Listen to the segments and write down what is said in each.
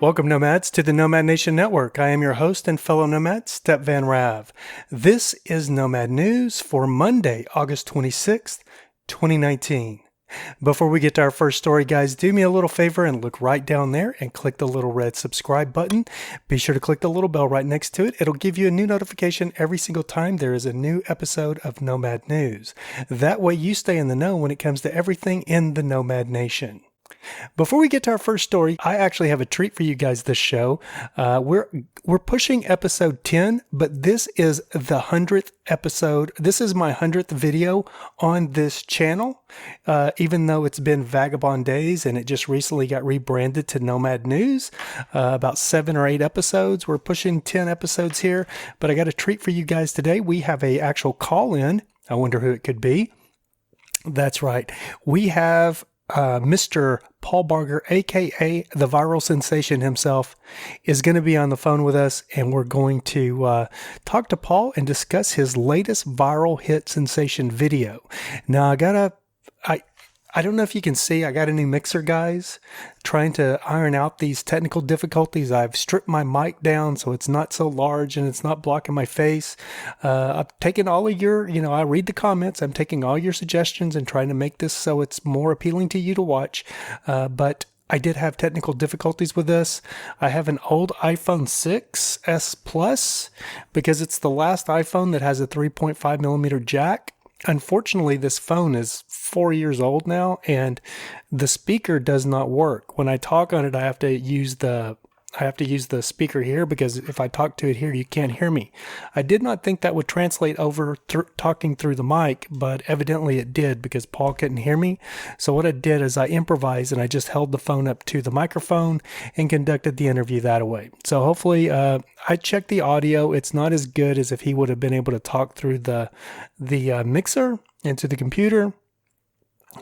Welcome, Nomads, to the Nomad Nation Network. I am your host and fellow Nomad, Step Van Rav. This is Nomad News for Monday, August 26th, 2019. Before we get to our first story, guys, do me a little favor and look right down there and click the little red subscribe button. Be sure to click the little bell right next to it. It'll give you a new notification every single time there is a new episode of Nomad News. That way you stay in the know when it comes to everything in the Nomad Nation. Before we get to our first story, I actually have a treat for you guys this show. We're pushing episode 10, but this is the 100th episode. This is my 100th video on this channel, even though it's been Vagabond Days and it just recently got rebranded to Nomad News. About 7 or 8 episodes. We're pushing 10 episodes here, but I got a treat for you guys today. We have a actual call-in. I wonder who it could be. That's right. We have Mr. Paul Barger, aka the viral sensation himself, is going to be on the phone with us, and we're going to talk to Paul and discuss his latest viral hit sensation video. Now, I don't know if you can see, I got a new mixer, guys, trying to iron out these technical difficulties. I've stripped my mic down so it's not so large and it's not blocking my face. I've taken all of your, I read the comments. I'm taking all your suggestions and trying to make this so it's more appealing to you to watch. But I did have technical difficulties with this. I have an old iPhone 6s Plus because it's the last iPhone that has a 3.5 millimeter jack. Unfortunately, this phone is 4 years old now, and the speaker does not work. When I talk on it, I have to use the speaker here, because if I talk to it here, you can't hear me. I did not think that would translate over talking through the mic, but evidently it did, because Paul couldn't hear me. So what I did is I improvised and I just held the phone up to the microphone and conducted the interview that way. So hopefully, I checked the audio. It's not as good as if he would have been able to talk through the mixer into the computer.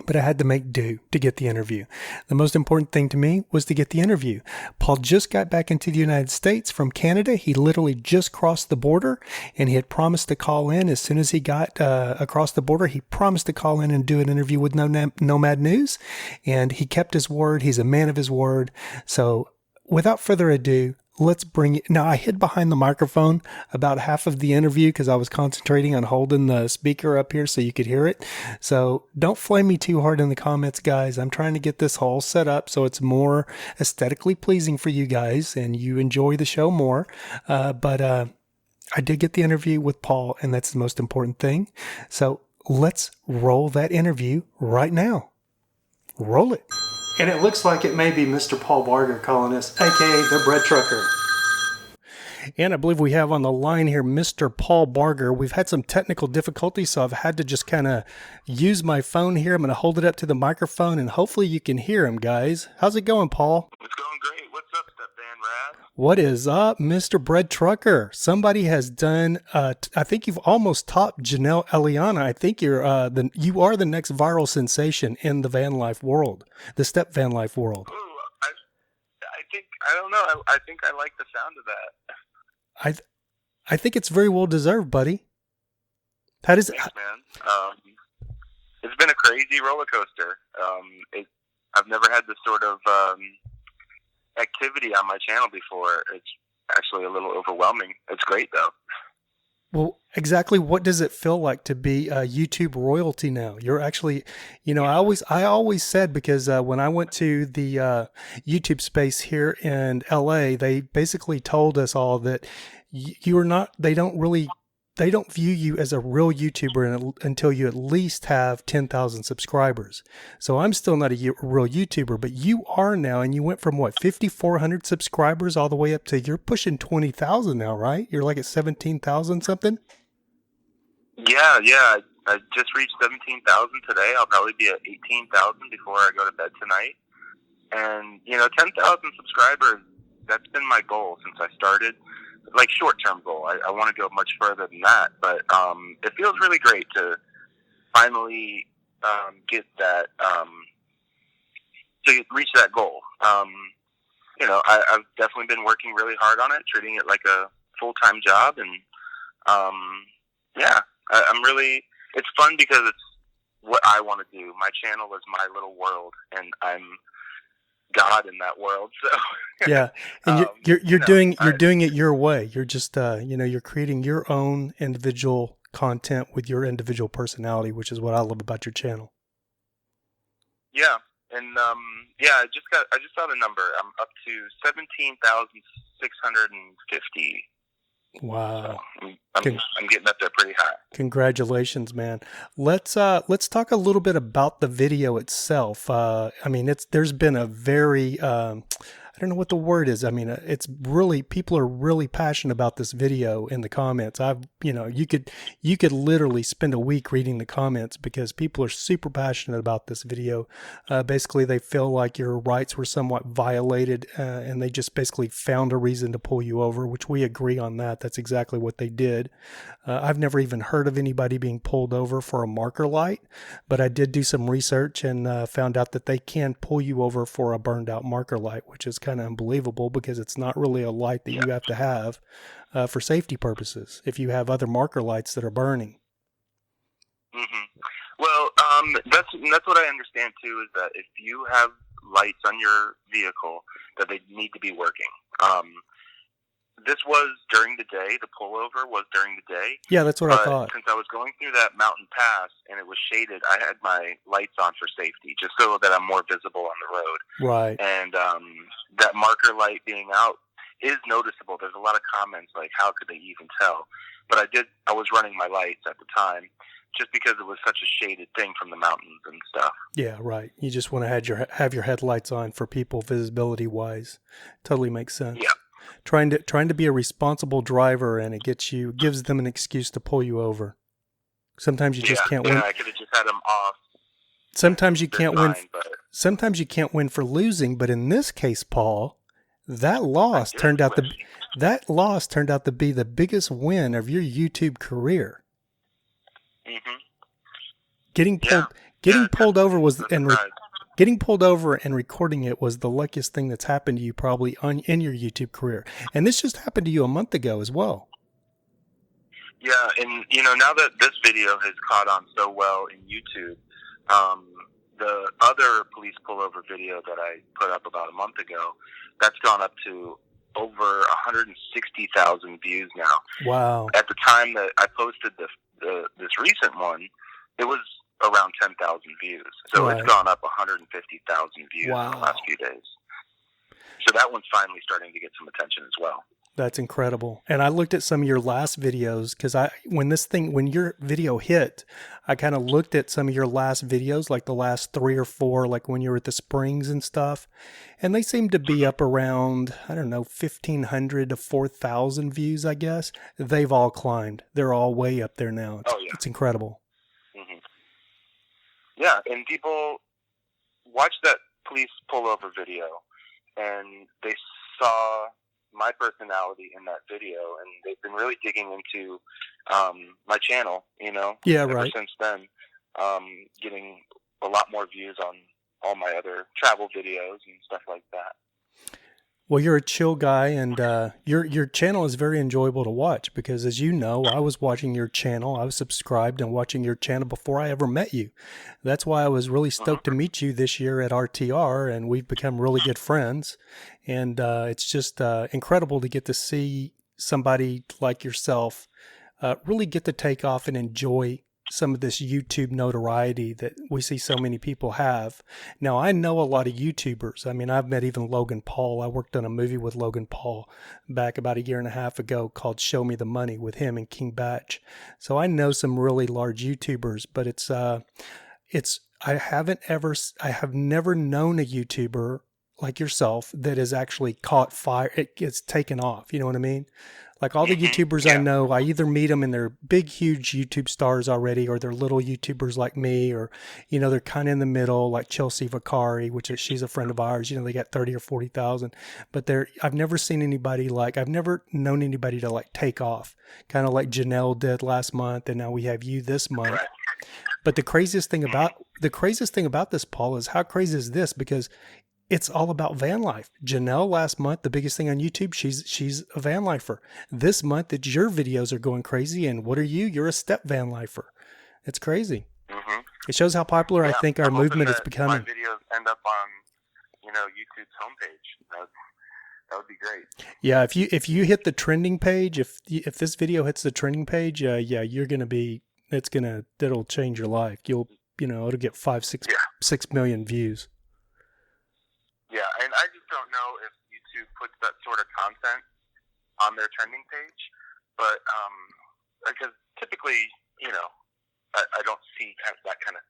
But I had to make do to get the interview. The most important thing to me was to get the interview. Paul just got back into the United States from Canada. He literally just crossed the border, and he had promised to call in as soon as he got across the border. He promised to call in and do an interview with Nomad News, and he kept his word. He's a man of his word. So without further ado, let's bring it. Now, I hid behind the microphone about half of the interview because I was concentrating on holding the speaker up here so you could hear it. So don't flame me too hard in the comments, guys. I'm trying to get this all set up so it's more aesthetically pleasing for you guys and you enjoy the show more. But I did get the interview with Paul, and that's the most important thing. So let's roll that interview right now. Roll it. And it looks like it may be Mr. Paul Barger calling us, aka the Bread Trucker. And I believe we have on the line here Mr. Paul Barger. We've had some technical difficulties, so I've had to just kind of use my phone here. I'm going to hold it up to the microphone, and hopefully you can hear him, guys. How's it going, Paul? It's going great. What's up, Step Van Rav? What is up, Mr. Bread Trucker? Somebody has done, I think you've almost topped Janelle Eliana. I think you are the next viral sensation in the van life world, the step van life world. Ooh, I don't know. I think I like the sound of that. I think it's very well deserved, buddy. How does it? Thanks, man. It's been a crazy roller coaster. I've never had this sort of activity on my channel before. It's actually a little overwhelming. It's great though. Well, exactly what does it feel like to be YouTube royalty now? You're actually, I always said, because when I went to the YouTube space here in LA, they basically told us all that you are not, they don't view you as a real YouTuber until you at least have 10,000 subscribers. So I'm still not a real YouTuber, but you are now, and you went from what, 5,400 subscribers all the way up to, you're pushing 20,000 now, right? You're like at 17,000 something? Yeah. I just reached 17,000 today. I'll probably be at 18,000 before I go to bed tonight. And, 10,000 subscribers, that's been my goal since I started. Like short-term goal. I want to go much further than that, but it feels really great to finally get that, to reach that goal. I've definitely been working really hard on it, treating it like a full-time job, and I'm really. It's fun because it's what I want to do. My channel is my little world, and I'm God in that world. So Yeah, and you're you know, doing it your way. You're just you're creating your own individual content with your individual personality, which is what I love about your channel. yeah, and I just saw the number. I'm up to 17,650. Wow. So I'm getting up there pretty high. Congratulations, man. Let's talk a little bit about the video itself. I mean, there's been a very I don't know what the word is. I mean, it's really, people are really passionate about this video in the comments. You could literally spend a week reading the comments because people are super passionate about this video. Basically, they feel like your rights were somewhat violated, and they just basically found a reason to pull you over, which we agree on that. That's exactly what they did. I've never even heard of anybody being pulled over for a marker light, but I did do some research and found out that they can pull you over for a burned out marker light, which is kind of unbelievable because it's not really a light that you have to have for safety purposes if you have other marker lights that are burning. Mm-hmm. Well, that's what I understand too, is that if you have lights on your vehicle, that they need to be working. This was during the day. The pullover was during the day. Yeah, that's what I thought. Since I was going through that mountain pass and it was shaded, I had my lights on for safety, just so that I'm more visible on the road. Right. And that marker light being out is noticeable. There's a lot of comments like, how could they even tell? But I was running my lights at the time just because it was such a shaded thing from the mountains and stuff. Yeah, right. You just want to have your headlights on for people visibility wise. Totally makes sense. Yeah. Trying to be a responsible driver, and it gives them an excuse to pull you over. Sometimes you just can't win. Yeah, I could have just had them off. Sometimes you can't win. But Sometimes you can't win for losing, but in this case, Paul, that loss turned out to be the biggest win of your YouTube career. Mm-hmm. Getting pulled over was Getting pulled over and recording it was the luckiest thing that's happened to you probably in your YouTube career. And this just happened to you a month ago as well. Yeah, and now that this video has caught on so well in YouTube, the other police pullover video that I put up about a month ago, that's gone up to over 160,000 views now. Wow. At the time that I posted this recent one, it was around 10,000 views. So It's gone up 150,000 views in the last few days. So that one's finally starting to get some attention as well. That's incredible. And I looked at some of your last videos because when your video hit, I kind of looked at some of your last videos, like the last 3 or 4, like when you were at the Springs and stuff. And they seem to be up around, 1,500 to 4,000 views, I guess. They've all climbed. They're all way up there now. It's incredible. Mm-hmm. Yeah, and people watch that police pullover video, and they saw my personality in that video, and they've been really digging into my channel, ever since then, getting a lot more views on all my other travel videos and stuff like that. Well, you're a chill guy, and your channel is very enjoyable to watch because, as you know, I was watching your channel. I was subscribed and watching your channel before I ever met you. That's why I was really stoked to meet you this year at RTR, and we've become really good friends. And it's just incredible to get to see somebody like yourself really get to take off and enjoy some of this YouTube notoriety that we see so many people have. Now, I know a lot of YouTubers. I mean, I've met even Logan Paul. I worked on a movie with Logan Paul back about 1.5 years ago called Show Me the Money with him and King Batch. So I know some really large YouTubers, but I have never known a YouTuber like yourself that has actually caught fire. It gets taken off. You know what I mean? Like all the YouTubers I know, I either meet them and they're big, huge YouTube stars already, or they're little YouTubers like me, or, they're kind of in the middle, like Chelsea Vakari, she's a friend of ours. They got 30 or 40,000, but I've never known anybody to like take off, kind of like Janelle did last month. And now we have you this month. But the craziest thing about this, Paul, is how crazy is this? Because it's all about van life. Janelle last month, the biggest thing on YouTube, she's a van lifer. This month, your videos are going crazy. And what are you? You're a step van lifer. It's crazy. Mm-hmm. It shows how popular I think our movement is becoming. My videos end up on, YouTube's homepage. That would be great. Yeah, if you hit the trending page, if this video hits the trending page, yeah, you're gonna be. That'll change your life. It'll get 6 million views. Yeah, and I just don't know if YouTube puts that sort of content on their trending page, but because typically, I don't see that kind of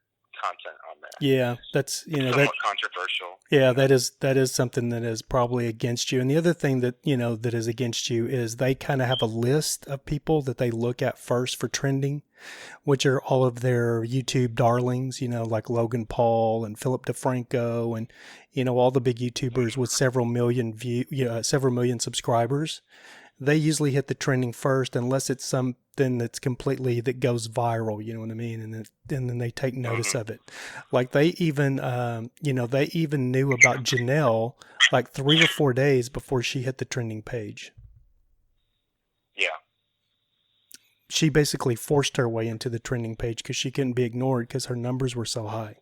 content on there. Yeah, that's somewhat controversial. Yeah, that is something that is probably against you. And the other thing that that is against you is they kind of have a list of people that they look at first for trending, which are all of their YouTube darlings, like Logan Paul and Philip DeFranco and all the big YouTubers with several million subscribers. They usually hit the trending first unless it's something that's that goes viral, you know what I mean? And then they take notice of it. Like they even, they even knew about Janelle like 3 or 4 days before she hit the trending page. Yeah. She basically forced her way into the trending page because she couldn't be ignored because her numbers were so high.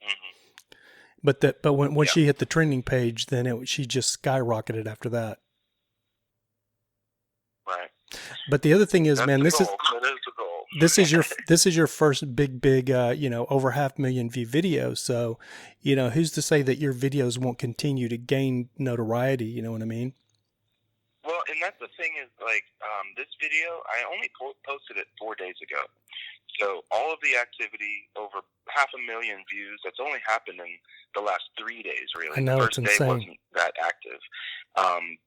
Mm-hmm. But when she hit the trending page, then she just skyrocketed after that. Right. But the other thing is, That's man, this is the goal. this is your first big over 500,000 view video. So, who's to say that your videos won't continue to gain notoriety? You know what I mean? Well, and that's the thing is, like, this video, I only posted it 4 days ago. So all of the activity, over 500,000 views, that's only happened in the last 3 days, really. I know, the first it's day insane. wasn't that active.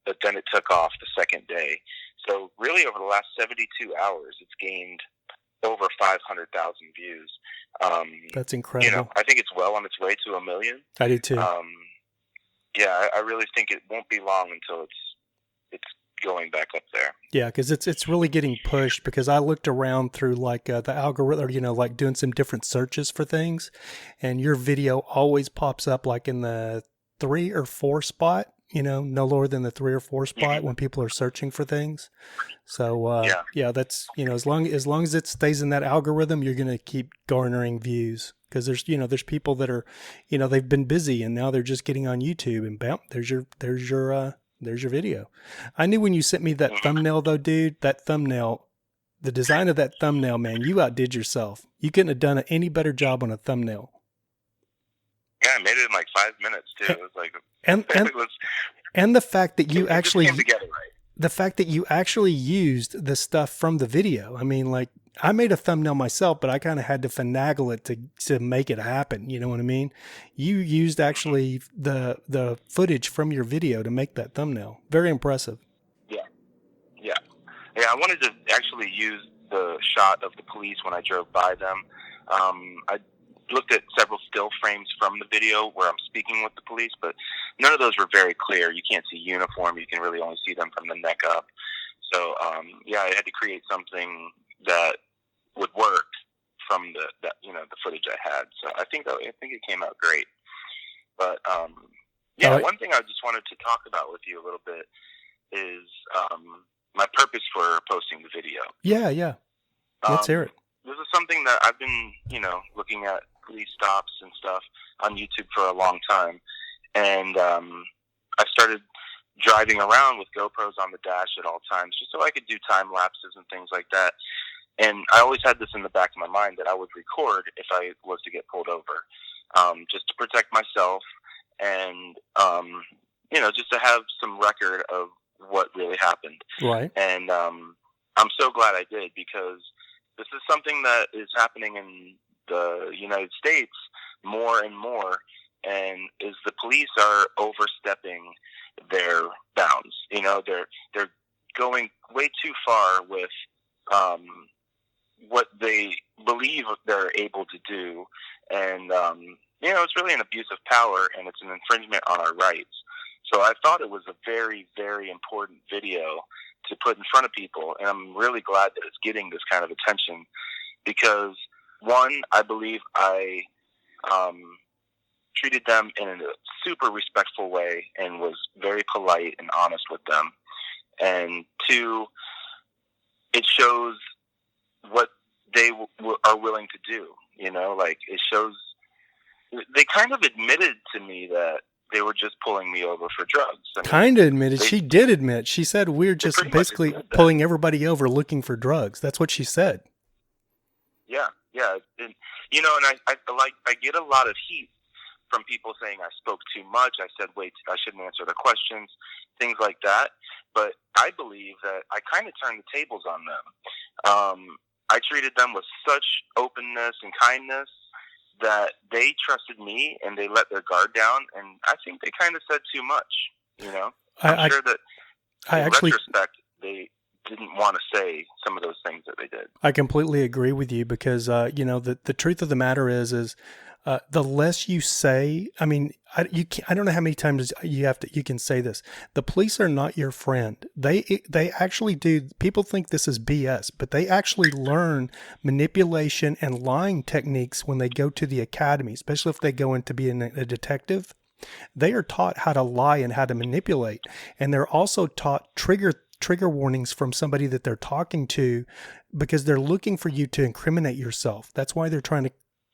But then it took off the second day. So really over the last 72 hours, it's gained over 500,000 views. That's incredible. I think it's well on its way to 1 million. I do too. Yeah, I really think it won't be long until it's going back up there. Yeah, because it's really getting pushed, because I looked around through like the algorithm, or like doing some different searches for things, and your video always pops up like in the 3 or 4 spot, no lower than the 3 or 4 spot when people are searching for things. So yeah, that's as long as it stays in that algorithm, you're gonna keep garnering views, because there's people that are they've been busy and now they're just getting on YouTube, and bam, there's your video. I knew when you sent me that thumbnail though, dude, the design of that thumbnail, man, you outdid yourself. You couldn't have done any better job on a thumbnail. Yeah, I made it in like 5 minutes too. It was like, and the fact that you actually came together right. The fact that you actually used the stuff from the video. I mean, like, I made a thumbnail myself, but I kind of had to finagle it to make it happen. You know what I mean? You used actually the footage from your video to make that thumbnail. Very impressive. Yeah. I wanted to actually use the shot of the police when I drove by them. I looked at several still frames from the video where I'm speaking with the police, but none of those were very clear. You can't see uniform. You can really only see them from the neck up. So, I had to create something that would work from the footage I had. So I think it came out great. But, one thing I just wanted to talk about with you a little bit is my purpose for posting the video. Yeah. Let's hear it. This is something that I've been, looking at police stops and stuff on YouTube for a long time. And I started driving around with GoPros on the dash at all times just so I could do time lapses and things like that. And I always had this in the back of my mind that I would record if I was to get pulled over, just to protect myself and, just to have some record of what really happened. Right. And I'm so glad I did, because this is something that is happening in the United States more and more, and is the police are overstepping their bounds. They're going way too far with what they believe they're able to do, and it's really an abuse of power, and it's an infringement on our rights. So I thought it was a very, very important video to put in front of people, and I'm really glad that it's getting this kind of attention, because one, I believe I treated them in a super respectful way and was very polite and honest with them, and two, it shows what they are willing to do. It shows they kind of admitted to me that they were just pulling me over for drugs. I mean, Kind of admitted. She did admit. She said we're just basically pulling everybody over looking for drugs. That's what she said. Yeah. And, you know, and I get a lot of heat from people saying I spoke too much. I said, wait, I shouldn't answer the questions, things like that. But I believe that I kind of turned the tables on them. I treated them with such openness and kindness that they trusted me and they let their guard down. And I think they kind of said too much, you know. I'm sure that in retrospect, they didn't want to say some of those things that they did. I completely agree with you because, you know, the truth of the matter is the less you say, I mean, I don't know how many times you can say this. The police are not your friend. They actually do. People think this is BS, but they actually learn manipulation and lying techniques when they go to the academy, especially if they go into being a detective. They are taught how to lie and how to manipulate. And they're also taught trigger warnings from somebody that they're talking to because they're looking for you to incriminate yourself. That's why they're trying to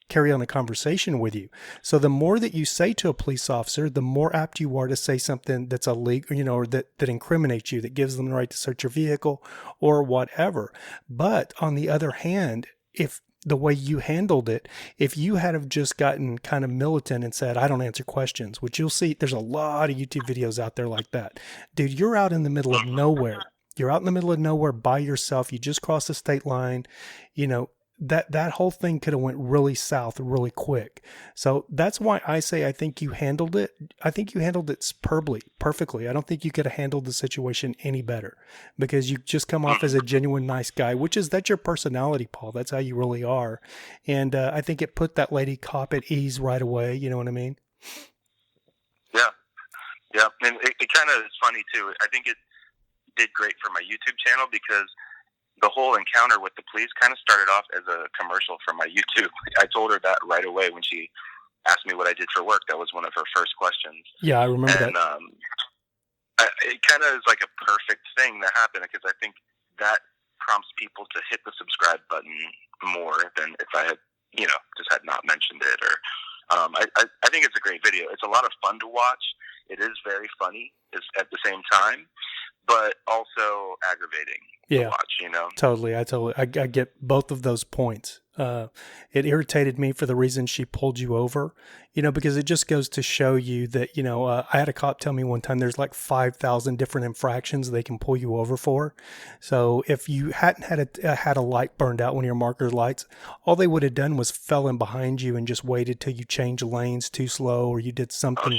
carry on a conversation with you. So the more that you say to a police officer, the more apt you are to say something that's illegal, you know, or that incriminates you, that gives them the right to search your vehicle or whatever. But on the other hand, if the way you handled it, if you had have just gotten kind of militant and said, I don't answer questions, which you'll see, there's a lot of YouTube videos out there like that. Dude, you're out in the middle of nowhere. You're out in the middle of nowhere by yourself. You just crossed the state line, you know, that whole thing could have went really south really quick. So that's why I say I think you handled it. I think you handled it superbly, perfectly. I don't think you could have handled the situation any better because you just come off as a genuine nice guy, that's your personality, Paul. That's how you really are. And I think it put that lady cop at ease right away. You know what I mean? Yeah. And it kind of is funny too. I think it did great for my YouTube channel because the whole encounter with the police kind of started off as a commercial for my YouTube. I told her that right away when she asked me what I did for work. That was one of her first questions. Yeah, I remember that. And it kind of is like a perfect thing that happened because I think that prompts people to hit the subscribe button more than if I had, you know, just had not mentioned it. Or I think it's a great video. It's a lot of fun to watch. It is very funny at the same time, but also aggravating to watch, you know? Totally. I get both of those points. It irritated me for the reason she pulled you over, you know, because it just goes to show you that, you know, I had a cop tell me one time there's like 5,000 different infractions they can pull you over for. So if you hadn't had a light burned out, one of your marker lights, all they would have done was fell in behind you and just waited till you changed lanes too slow, or you did something,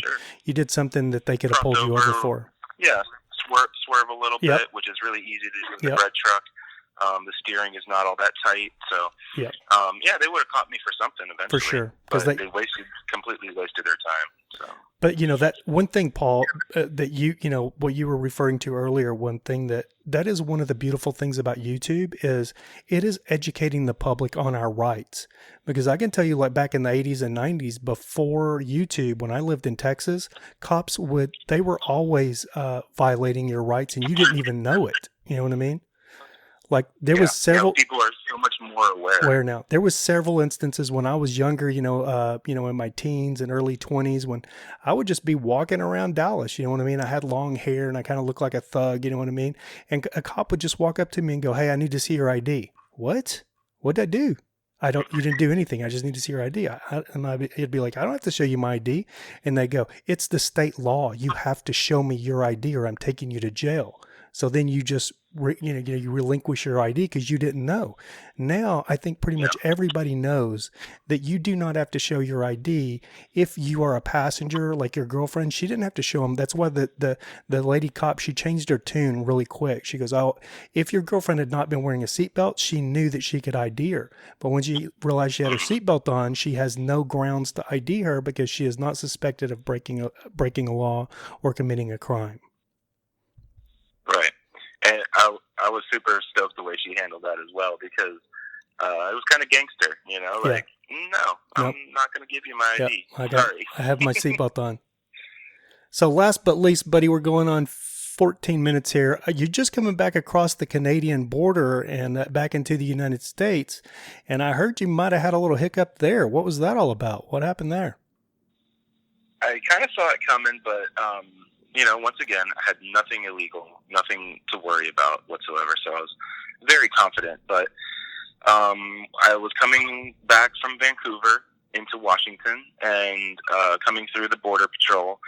that they could have pulled you over for. Yeah. Swerve a little bit, which is really easy to do in the red truck. The steering is not all that tight, so they would have caught me for something eventually. For sure, because they completely wasted their time. So. But you know that one thing, Paul, that you know what you were referring to earlier. One thing that is one of the beautiful things about YouTube is it is educating the public on our rights. Because I can tell you, like back in the 80s and 90s, before YouTube, when I lived in Texas, cops they were always violating your rights, and you didn't even know it. You know what I mean? Like there was several people are so much more aware now. There was several instances when I was younger, in my teens and early 20s, when I would just be walking around Dallas. You know what I mean? I had long hair and I kind of looked like a thug. You know what I mean? And a cop would just walk up to me and go, "Hey, I need to see your ID." What? What'd I do? You didn't do anything. I just need to see your ID. It'd be like, "I don't have to show you my ID." And they go, "It's the state law. You have to show me your ID or I'm taking you to jail." So then you just, you relinquish your ID because you didn't know. Now, I think pretty much everybody knows that you do not have to show your ID if you are a passenger, like your girlfriend. She didn't have to show them. That's why the lady cop, she changed her tune really quick. She goes, "Oh, if your girlfriend had not been wearing a seatbelt, she knew that she could ID her. But when she realized she had her seatbelt on, she has no grounds to ID her because she is not suspected of breaking a law or committing a crime." Right. And I was super stoked the way she handled that as well because it was kind of gangster, you know? Like, no, I'm not going to give you my ID. Sorry. I have my seatbelt on. So last but least, buddy, we're going on 14 minutes here. You're just coming back across the Canadian border and back into the United States, and I heard you might have had a little hiccup there. What was that all about? What happened there? I kind of saw it coming, but once again, I had nothing illegal, nothing to worry about whatsoever. So I was very confident. But I was coming back from Vancouver into Washington, and coming through the Border Patrol,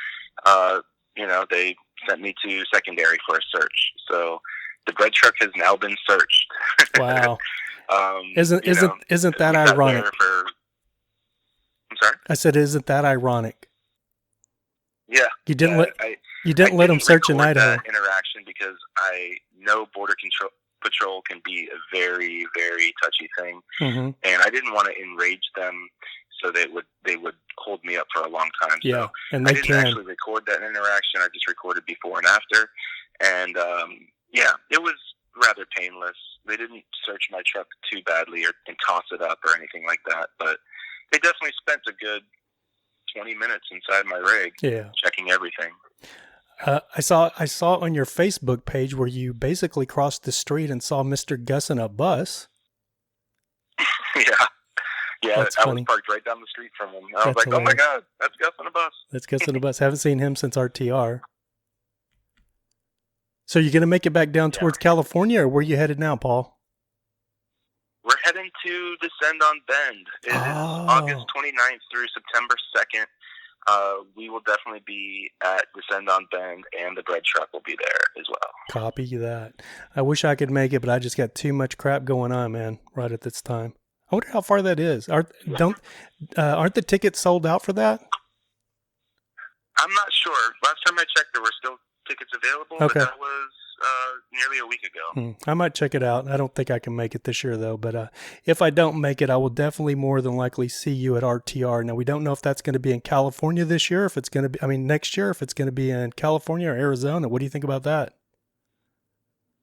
they sent me to secondary for a search. So the bread truck has now been searched. Wow. Isn't that ironic? I'm sorry? I said, isn't that ironic? Yeah. You didn't let them search in Idaho. That interaction because I know Border Patrol can be a very, very touchy thing, mm-hmm. and I didn't want to enrage them, so they would hold me up for a long time. Yeah, so and they I didn't actually record that interaction. I just recorded before and after, and it was rather painless. They didn't search my truck too badly and toss it up or anything like that, but they definitely spent a good 20 minutes inside my rig, checking everything. I saw on your Facebook page where you basically crossed the street and saw Mr. Gus in a bus. Yeah, that's I funny. Was parked right down the street from him. I was like, hilarious. Oh my God, that's Gus in a bus. That's Gus in a bus. Haven't seen him since RTR. So you're going to make it back down towards California, or where you headed now, Paul? We're heading to Descend on Bend. It is August 29th through September 2nd. We will definitely be at Descend on Bend, and the bread truck will be there as well. Copy that. I wish I could make it, but I just got too much crap going on, man, right at this time. I wonder how far that is. Aren't the tickets sold out for that? I'm not sure. Last time I checked, there were still tickets available, but that was nearly a week ago. I might check it out. I don't think I can make it this year, though. But if I don't make it, I will definitely more than likely see you at RTR. Now, we don't know if that's going to be in California this year, if it's going to be, next year, if it's going to be in California or Arizona. What do you think about that?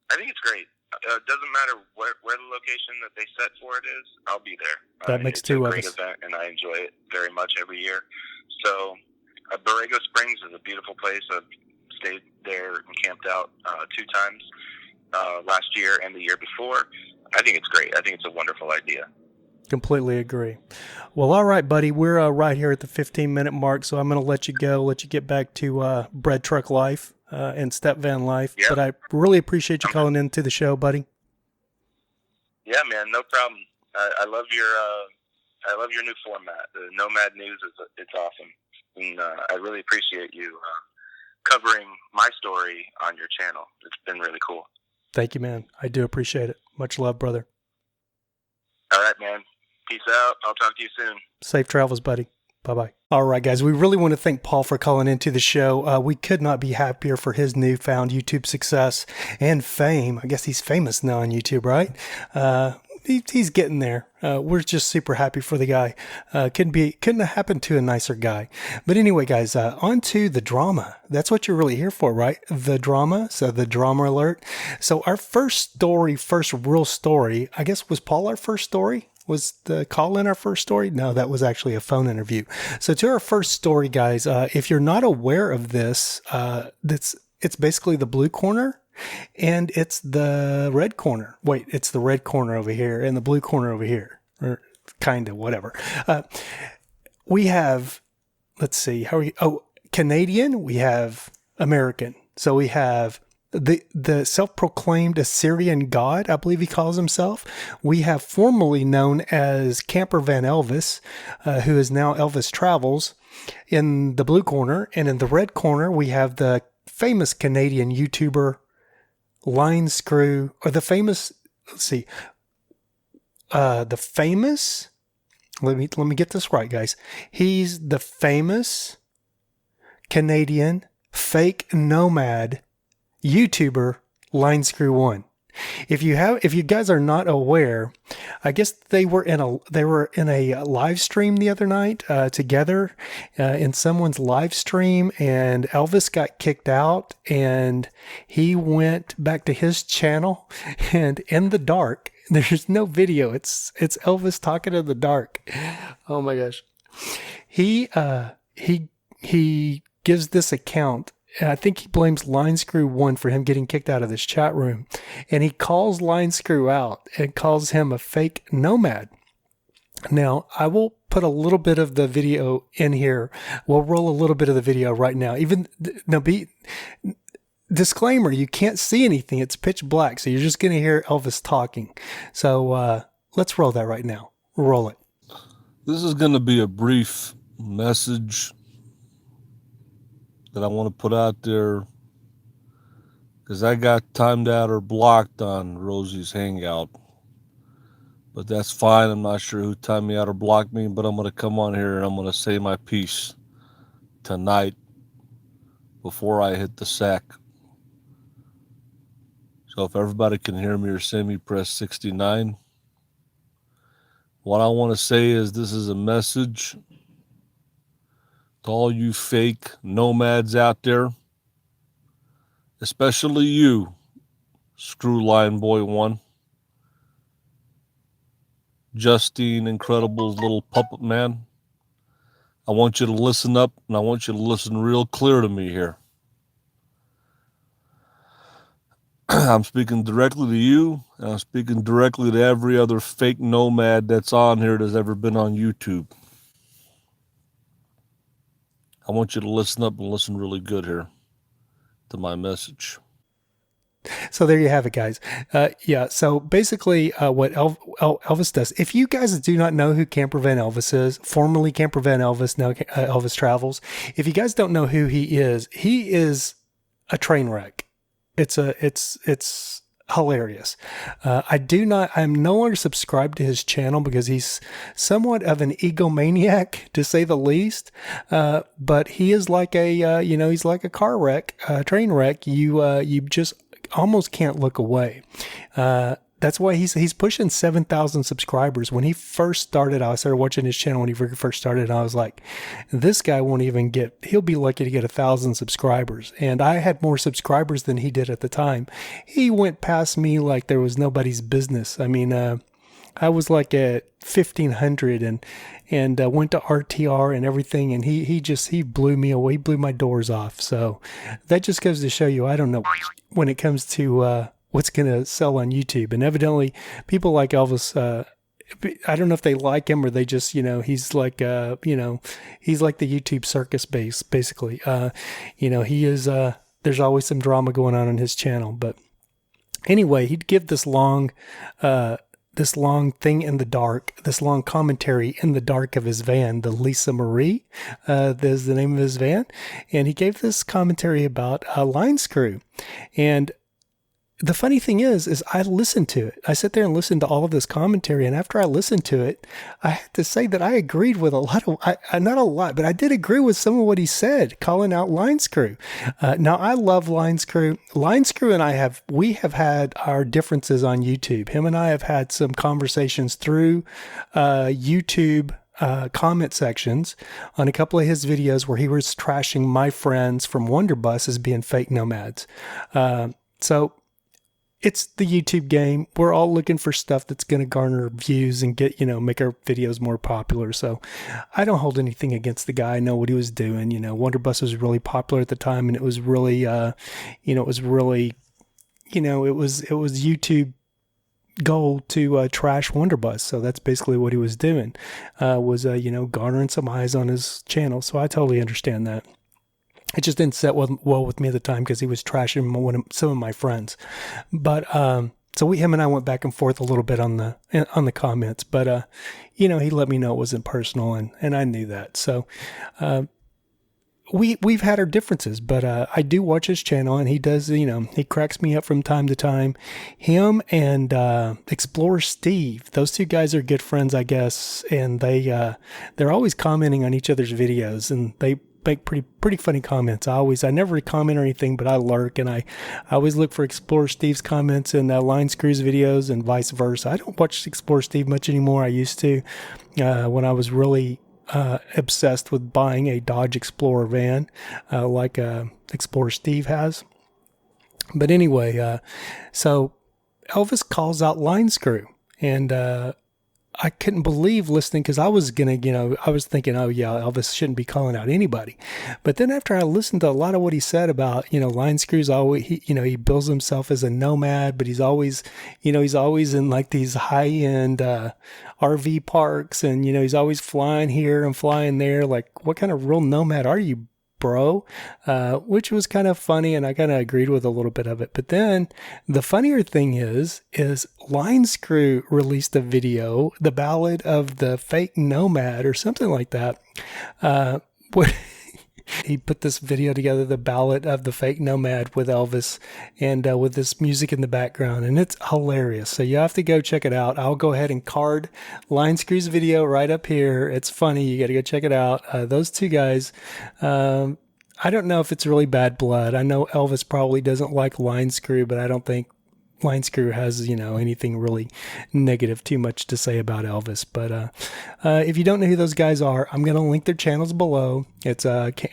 I think it's great. It doesn't matter where the location that they set for it is. I'll be there. That makes two of us. It's a great event, and I enjoy it very much every year. So, Borrego Springs is a beautiful place. I've stayed there and camped out 2 times last year and the year before. I think it's great. I think it's a wonderful idea. Completely agree. Well, all right, buddy. We're right here at the 15-minute mark, so I'm going to let you go, let you get back to bread truck life and step van life. Yep. But I really appreciate you calling into the show, buddy. Yeah, man, no problem. I love your new format. The Nomad News it's awesome, and I really appreciate you covering my story on your channel. It's been really cool. Thank you, man. I do appreciate it. Much love, brother. All right, man. Peace out. I'll talk to you soon. Safe travels, buddy. Bye-bye. All right, guys. We really want to thank Paul for calling into the show. We could not be happier for his newfound YouTube success and fame. I guess he's famous now on YouTube, right? He's getting there. We're just super happy for the guy. Couldn't have happened to a nicer guy. But anyway, guys, on to the drama. That's what you're really here for, right? The drama. So the drama alert. So our first real story, I guess, was Paul our first story? Was the call in our first story? No, that was actually a phone interview. So to our first story, guys, if you're not aware of this, it's basically the blue corner. And it's the red corner. Wait, it's the red corner over here and the blue corner over here. Or kind of, whatever. We have, let's see, Canadian, we have American. So we have the self-proclaimed Assyrian god, I believe he calls himself. We have formerly known as Camper Van Elvis, who is now Elvis Travels, in the blue corner. And in the red corner, we have the famous Canadian YouTuber LineScrew, or the famous, let me get this right, guys. He's the famous Canadian fake nomad YouTuber LineScrew1. If you guys are not aware, I guess they were in a live stream the other night together in someone's live stream, and Elvis got kicked out and he went back to his channel, and in the dark, there's no video. It's Elvis talking in the dark. Oh my gosh. He gives this account. And I think he blames LineScrew1 for him getting kicked out of this chat room. And he calls LineScrew out and calls him a fake nomad. Now, I will put a little bit of the video in here. We'll roll a little bit of the video right now. Disclaimer, you can't see anything. It's pitch black, so you're just going to hear Elvis talking. So let's roll that right now. Roll it. This is going to be a brief message that I want to put out there because I got timed out or blocked on Rosie's Hangout. But that's fine. I'm not sure who timed me out or blocked me, but I'm going to come on here and I'm going to say my piece tonight before I hit the sack. So if everybody can hear me or see me, press 69. What I want to say is this is a message to all you fake nomads out there, especially you, Screw Line Boy 1, Justine Incredible's little puppet man. I want you to listen up, and I want you to listen real clear to me here. I'm speaking directly to you, and I'm speaking directly to every other fake nomad that's on here that's ever been on YouTube. I want you to listen up and listen really good here to my message. So there you have it, guys. So basically what Elvis does, if you guys do not know who Can't Prevent Elvis is, formerly Can't Prevent Elvis, now Elvis Travels, if you guys don't know who he is a train wreck. It's hilarious. I'm no longer subscribed to his channel because he's somewhat of an egomaniac, to say the least. But he is like he's like a car wreck, train wreck. You just almost can't look away. That's why he's pushing 7,000 subscribers. When he first started, I started watching his channel when he first started, and I was like, this guy he'll be lucky to get 1,000 subscribers. And I had more subscribers than he did at the time. He went past me like there was nobody's business. I mean, I was like at 1,500 and went to RTR and everything, and he blew me away. He blew my doors off. So that just goes to show you, I don't know when it comes to what's going to sell on YouTube. And evidently people like Elvis, I don't know if they like him or they just, he's like the YouTube circus base, basically. He is, there's always some drama going on his channel. But anyway, he'd give this long thing in the dark, this long commentary in the dark of his van, the Lisa Marie, is the name of his van. And he gave this commentary about LineScrew. And the funny thing is I listened to it. I sit there and listened to all of this commentary, and after I listened to it, I had to say that I agreed with not a lot, but I did agree with some of what he said, calling out LineScrew. Now, I love LineScrew. LineScrew and we have had our differences on YouTube. Him and I have had some conversations through YouTube comment sections on a couple of his videos where he was trashing my friends from Wonderbus as being fake nomads. So it's the YouTube game. We're all looking for stuff that's going to garner views and get, make our videos more popular. So I don't hold anything against the guy. I know what he was doing. Wonderbus was really popular at the time, and it was really, it was YouTube goal to trash Wonderbus. So that's basically what he was doing, garnering some eyes on his channel. So I totally understand that. It just didn't set well with me at the time because he was trashing some of my friends. But so him and I went back and forth a little bit on the comments. But he let me know it wasn't personal, and I knew that. So we've had our differences, but I do watch his channel, and he does. He cracks me up from time to time. Him and Explorer Steve, those two guys are good friends, I guess, and they're always commenting on each other's videos, and they make pretty funny comments. I never comment or anything, but I lurk, and I always look for Explorer Steve's comments in LineScrew's videos and vice versa. I don't watch Explorer Steve much anymore. I used to when I was really obsessed with buying a Dodge Explorer van like Explorer Steve has. But anyway, so Elvis calls out LineScrew, and I couldn't believe listening because I was going to, I was thinking, oh yeah, Elvis shouldn't be calling out anybody. But then after I listened to a lot of what he said about, LineScrew's always, he bills himself as a nomad, but he's always, he's always in like these high end, RV parks, and, he's always flying here and flying there. Like, what kind of real nomad are you, bro? Which was kind of funny, and I kind of agreed with a little bit of it. But then the funnier thing is LineScrew released a video, the Ballad of the Fake Nomad or something like that. What he put this video together, the Ballad of the Fake Nomad with Elvis, and with this music in the background, and it's hilarious. So you have to go check it out. I'll go ahead and card LineScrew's video right up here. It's funny. You got to go check it out. Those two guys, I don't know if it's really bad blood. I know Elvis probably doesn't like LineScrew, but I don't think LineScrew has, anything really negative too much to say about Elvis. But if you don't know who those guys are, I'm going to link their channels below. It's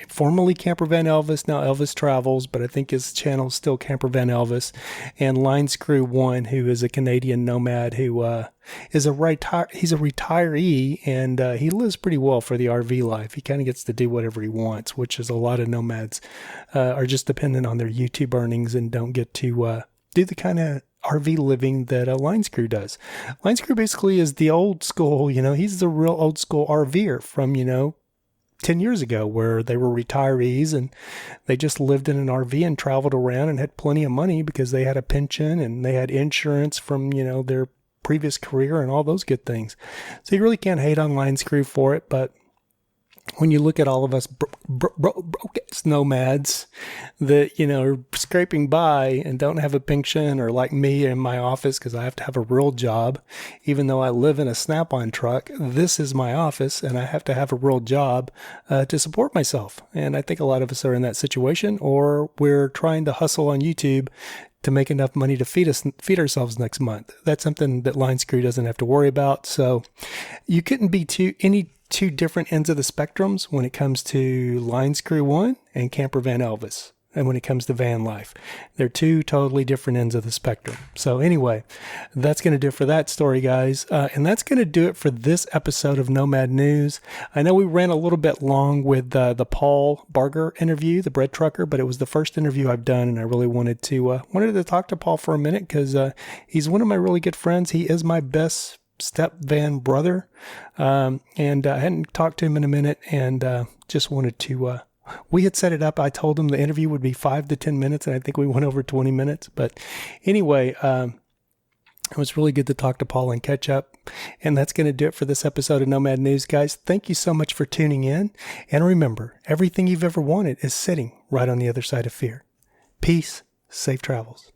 formerly Camper Van Elvis, now Elvis Travels, but I think his channel is still Camper Van Elvis. And LineScrew1, who is a Canadian nomad who is he's a retiree, and he lives pretty well for the RV life. He kind of gets to do whatever he wants, which is a lot of nomads are just dependent on their YouTube earnings and don't get to do the kind of RV living that LineScrew does. LineScrew basically is the old school, he's the real old school RVer from, 10 years ago, where they were retirees and they just lived in an RV and traveled around and had plenty of money because they had a pension and they had insurance from, their previous career and all those good things. So you really can't hate on LineScrew for it, but when you look at all of us broke nomads that, are scraping by and don't have a pension, or like me in my office because I have to have a real job, even though I live in a Snap-on truck, this is my office and I have to have a real job to support myself. And I think a lot of us are in that situation, or we're trying to hustle on YouTube to make enough money to feed ourselves next month. That's something that LineScrew doesn't have to worry about. So you couldn't be any two different ends of the spectrums when it comes to LineScrew1 and Camper Van Elvis. And when it comes to van life, they're two totally different ends of the spectrum. So anyway, that's going to do it for that story, guys. And that's going to do it for this episode of Nomad News. I know we ran a little bit long with the Paul Barger interview, the bread trucker, but it was the first interview I've done, and I really wanted to talk to Paul for a minute because he's one of my really good friends. He is my best step van brother, and I hadn't talked to him in a minute, and just wanted to we had set it up. I told him the interview would be 5 to 10 minutes, and I think we went over 20 minutes. But anyway, it was really good to talk to Paul and catch up. And that's going to do it for this episode of Nomad News, guys. Thank you so much for tuning in. And remember, everything you've ever wanted is sitting right on the other side of fear. Peace, safe travels.